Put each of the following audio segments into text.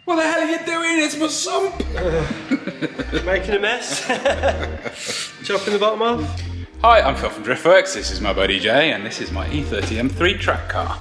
What the hell are you doing? It's my sump! Making a mess. Chopping the bottom off. Hi, I'm Phil from Driftworks. This is my buddy Jay, and this is my E30 M3 track car.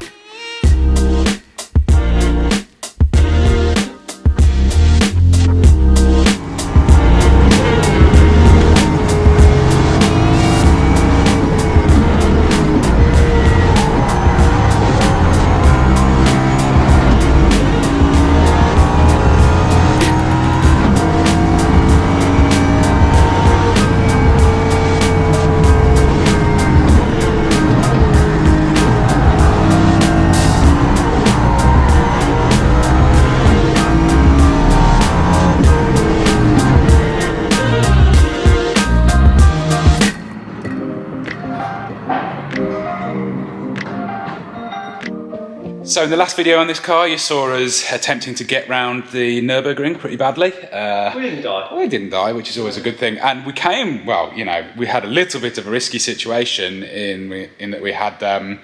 So in the last video on this car, you saw us attempting to get round the Nurburgring pretty badly. We didn't die. We didn't die, which is always a good thing. And we came, well, you know, we had a little bit of a risky situation in that we had a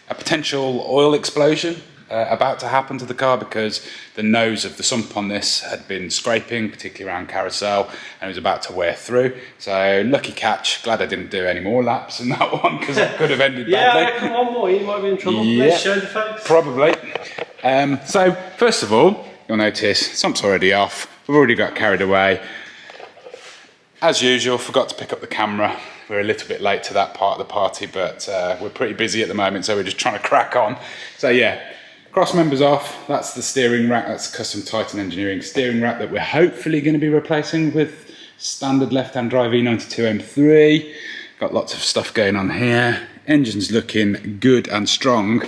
potential oil explosion about to happen to the car because the nose of the sump on this had been scraping, particularly around carousel, and it was about to wear through. So lucky catch, glad I didn't do any more laps in that one because it could have ended badly. Yeah, come on more, you might be in trouble. Yeah, Let's show the folks. probably. So first of all, you'll notice sump's already off. We've already got carried away. As usual, forgot to pick up the camera. We're a little bit late to that part of the party, but we're pretty busy at the moment, so we're just trying to crack on. So yeah, cross members off. That's the steering rack. That's custom Titan Engineering steering rack that we're hopefully going to be replacing with standard left-hand drive E30 M3. Got lots of stuff going on here. Engine's looking good and strong.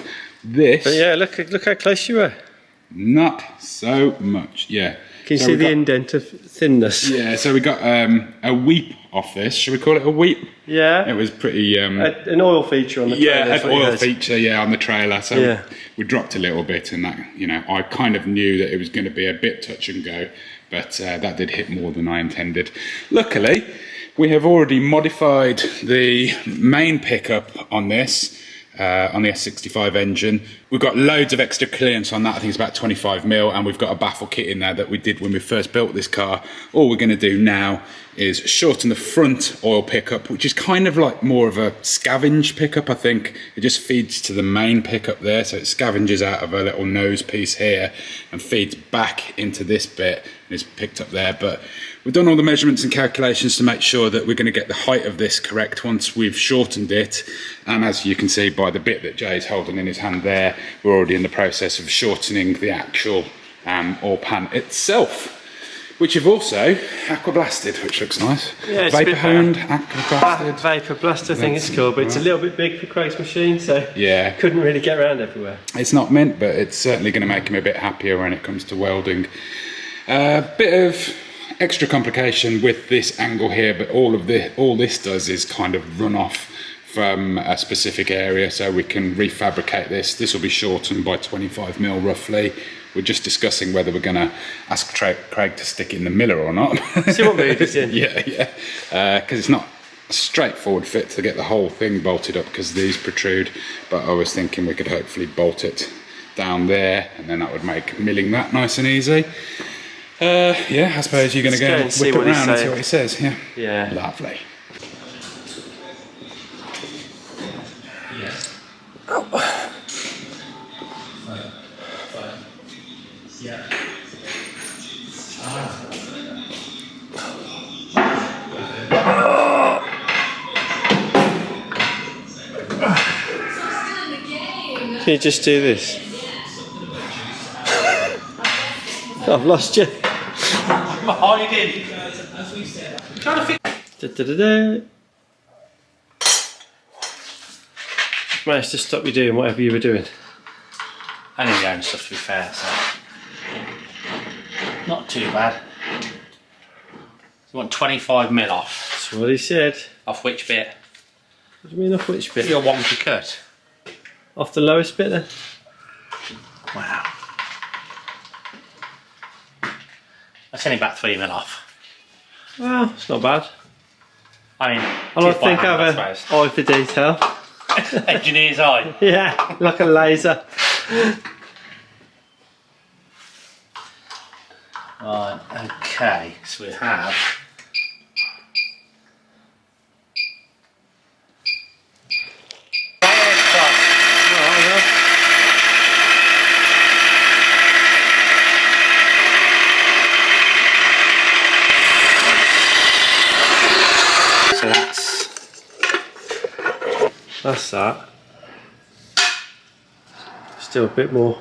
This, But yeah, look how close you were. not so much. Yeah. Can you So see we the got- indent of thinness? Yeah, so we got a weep off this. Should we call it a weep? Yeah. It was pretty... An oil feature on the trailer. yeah, is an what you oil heard. feature, yeah, on the trailer. So Yeah. we dropped a little bit, and that, you know, I kind of knew that it was going to be a bit touch and go, but that did hit more than I intended. Luckily, we have already modified the main pickup on this. On the S65 engine. We've got loads of extra clearance on that. I think it's about 25mm, and we've got a baffle kit in there that we did when we first built this car. All we're going to do now is shorten the front oil pickup, which is kind of like more of a scavenge pickup, I think. It just feeds to the main pickup there, so it scavenges out of a little nose piece here and feeds back into this bit and is picked up there. But we've done all the measurements and calculations to make sure that we're going to get the height of this correct once we've shortened it. And as you can see by the bit that Jay's holding in his hand there, we're already in the process of shortening the actual oil pan itself, which you've also aquablasted, which looks nice. Yeah, it's a bit Vapor honed, aquablasted. Vapor blast, I think it's called, but it's a little bit big for Craig's machine, so Yeah. couldn't really get around everywhere. It's not mint, but it's certainly going to make him a bit happier when it comes to welding. Bit of extra complication with this angle here, but all this does is kind of run off from a specific area, so we can refabricate this. This will be shortened by 25mm roughly. We're just discussing whether we're going to ask Craig to stick it in the miller or not. See what mood it's in. Yeah, because it's not a straightforward fit to get the whole thing bolted up because these protrude, but I was thinking we could hopefully bolt it down there, and then that would make milling that nice and easy. Yeah, I suppose you're going to go and see whip it what he's around and see saying. what he says. Yeah. Yeah. Lovely. Can you just do this? I've lost you. I'm hiding. Da-da-da-da. Managed to stop you doing whatever you were doing. I need my own stuff to be fair, so not too bad. You want 25mm off? That's what he said. Off which bit? What do you mean off which bit? Your wonky cut. Off the lowest bit then? Wow. That's only about 3mm off. Well, it's not bad. I mean, I like to think I have an eye for detail. Engineer's eye. Yeah, like a laser. Right, okay, so we have so that's that. Still a bit more.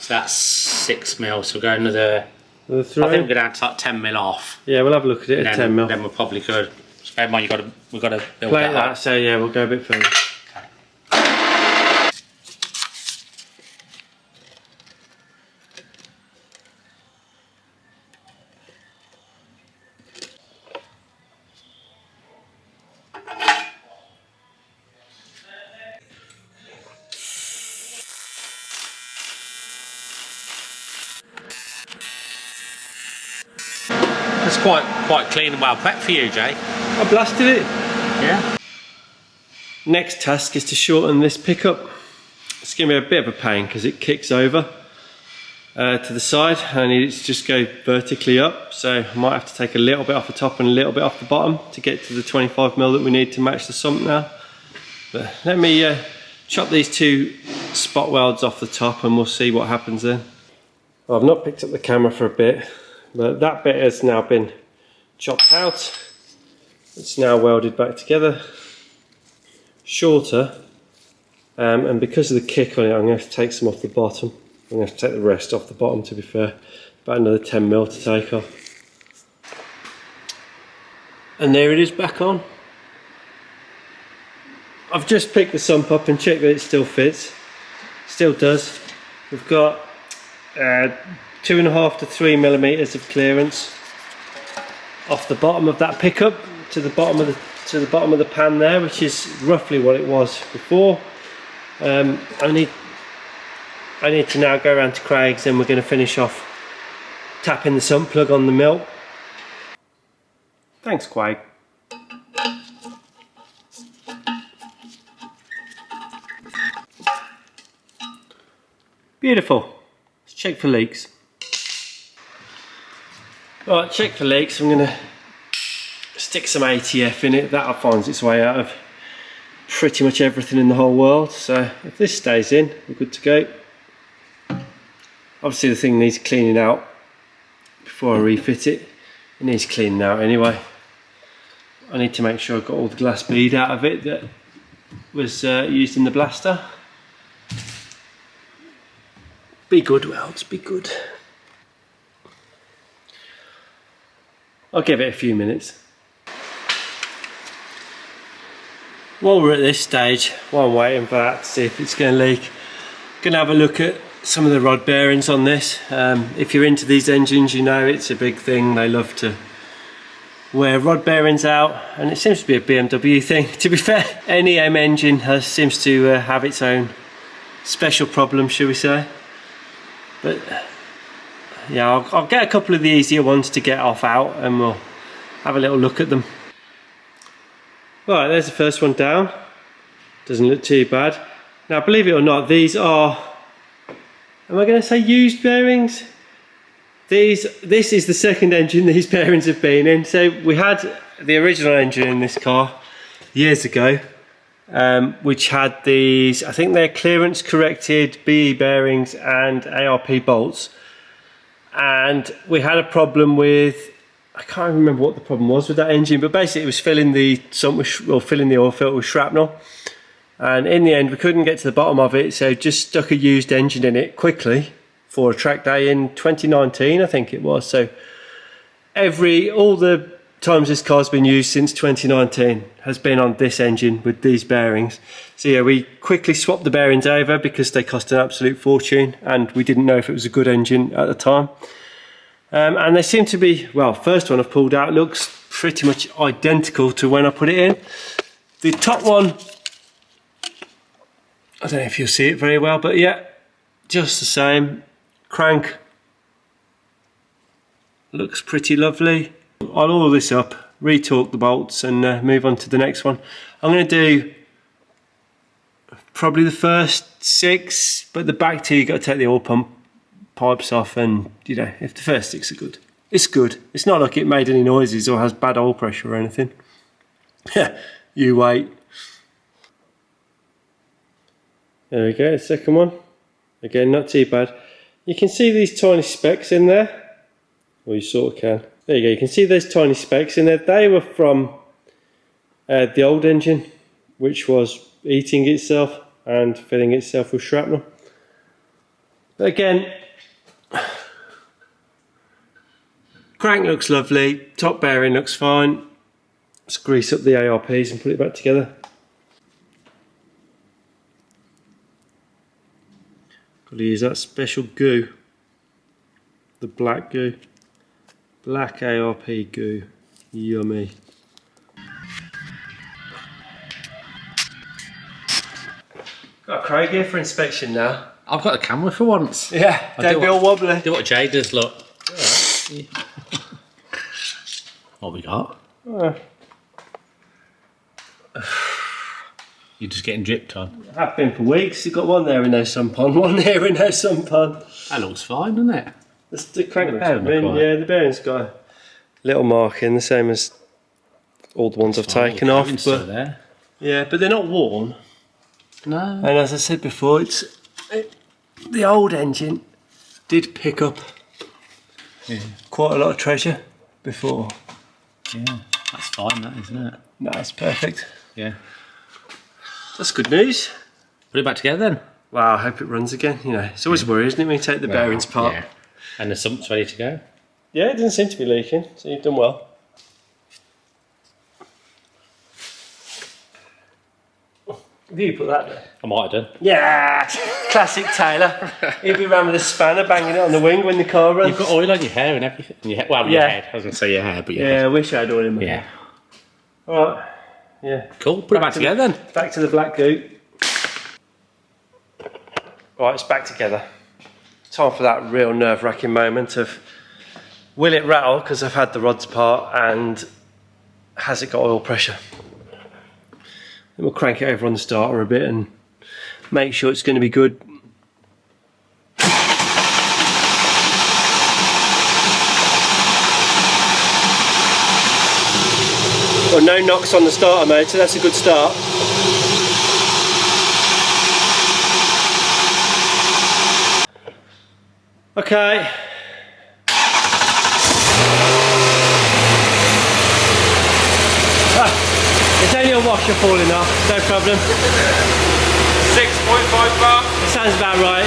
so that's 6 mil, so we'll go another, Another I 3? think we'll go down to like 10 mil off. Yeah, we'll have a look at it at 10 mil. Then we're probably good. So bear in mind we've got to build Plate that that, up. so yeah, we'll go a bit further. It's quite clean and well prepped for you, Jay. I blasted it. Yeah. Next task is to shorten this pickup. It's going to be a bit of a pain because it kicks over to the side. I need it to just go vertically up, so I might have to take a little bit off the top and a little bit off the bottom to get to the 25 mil that we need to match the sump now. But let me chop these 2 spot welds off the top and we'll see what happens then. Well, I've not picked up the camera for a bit, but that bit has now been chopped out. It's now welded back together. Shorter, and because of the kick on it, I'm going to have to take some off the bottom. I'm going to have to take the rest off the bottom, to be fair. About another 10 mil to take off. And there it is back on. I've just picked the sump up and checked that it still fits. Still does. We've got 2.5 to 3 millimeters of clearance off the bottom of that pickup to the bottom of the pan there, which is roughly what it was before. I need to now go around to Craig's and we're going to finish off tapping the sump plug on the mill. Thanks, Craig. Beautiful. Let's check for leaks. Right, check for leaks. I'm going to stick some ATF in it. That finds its way out of pretty much everything in the whole world. So if this stays in, we're good to go. Obviously the thing needs cleaning out before I refit it. It needs cleaning out anyway. I need to make sure I've got all the glass bead out of it that was used in the blaster. Be good, welds, be good. I'll give it a few minutes. While we're at this stage, while I'm waiting for that to see if it's going to leak, I'm going to have a look at some of the rod bearings on this. If you're into these engines, you know it's a big thing. They love to wear rod bearings out, and it seems to be a BMW thing. To be fair, any M engine seems to have its own special problem, shall we say. But yeah, I'll get a couple of the easier ones to get off out and we'll have a little look at them. Right, there's the first one down. Doesn't look too bad. Now, believe it or not, these are, am I going to say used bearings? This is the second engine these bearings have been in. So we had the original engine in this car years ago, which had these, I think they're clearance corrected BE bearings and ARP bolts. And we had a problem with, I can't remember what the problem was with that engine, but basically it was filling the filling the oil filter with shrapnel. And in the end we couldn't get to the bottom of it, so just stuck a used engine in it quickly for a track day in 2019, I think it was. So all the times this car's been used since 2019 has been on this engine with these bearings. So yeah, we quickly swapped the bearings over because they cost an absolute fortune and we didn't know if it was a good engine at the time. And they seem to be, well, first one I've pulled out looks pretty much identical to when I put it in. The top one, I don't know if you'll see it very well, but yeah, just the same. Crank looks pretty lovely. I'll oil this up, retorque the bolts and move on to the next one. I'm going to do probably the first 6, but the back 2 you've got to take the oil pump pipes off, and you know, if the first sticks are good, it's good. It's not like it made any noises or has bad oil pressure or anything. You wait. There we go, second one. Again, not too bad. You can see these tiny specks in there. Well, you sort of can. There you go, you can see those tiny specks in there. They were from the old engine, which was eating itself and filling itself with shrapnel. But again, crank looks lovely, top bearing looks fine. Let's grease up the ARPs and put it back together. Got to use that special goo, the black goo, black ARP goo, yummy. Got a Craig here for inspection now. I've got a camera for once. Yeah, don't be all wobbly. Do what Jay does, look. What we got? You're just getting dripped on. Have been for weeks. You've got one there in no sump on, one there in no sump on. That looks fine, doesn't it? That's the crank The bearing look right. yeah, the bearing's got a little marking, the same as all the ones I've taken off. But there. yeah, but they're not worn. No. And as I said before, the old engine did pick up quite a lot of treasure before. Yeah, that's fine, that, isn't it? No, it's perfect. Yeah. That's good news. Put it back together then. Wow, I hope it runs again. You know, it's always a worry, isn't it, when you take the bearings apart? Yeah. And the sump's ready to go. Yeah, it doesn't seem to be leaking, so you've done well. Have you put that there? I might have done. Yeah! Classic Taylor. He'll be around with a spanner banging it on the wing when the car runs. You've got oil on your hair and everything. Well, your head. I was going to say your hair, but your Yeah, I head. wish I had oil in my Yeah. hair. Alright. Yeah. Cool, put it back together then. Back to the black goo. Right, it's back together. Time for that real nerve-wracking moment of, will it rattle because I've had the rods apart, and has it got oil pressure? Then we'll crank it over on the starter a bit and make sure it's going to be good. Well, no knocks on the starter mode, so that's a good start. Okay. It's only a washer falling off, no problem. 6.5 bar. It sounds about right.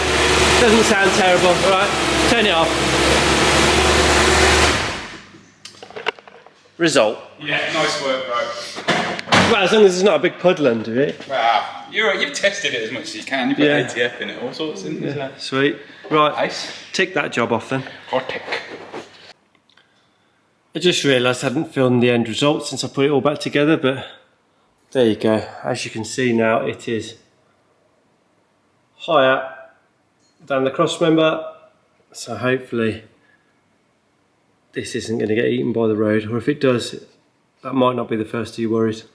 Doesn't sound terrible. Alright, turn it off. Result. Yeah, nice work, bro. Well, as long as there's not a big puddle under it. Wow, you've tested it as much as you can. You've got ATF in it, all sorts, isn't there? Sweet. Right, Nice. tick that job off then. Or tick. I just realised I hadn't filmed the end result since I put it all back together, but there you go. As you can see now, it is higher than the cross member, so hopefully this isn't going to get eaten by the road, or if it does, that might not be the first of your worries.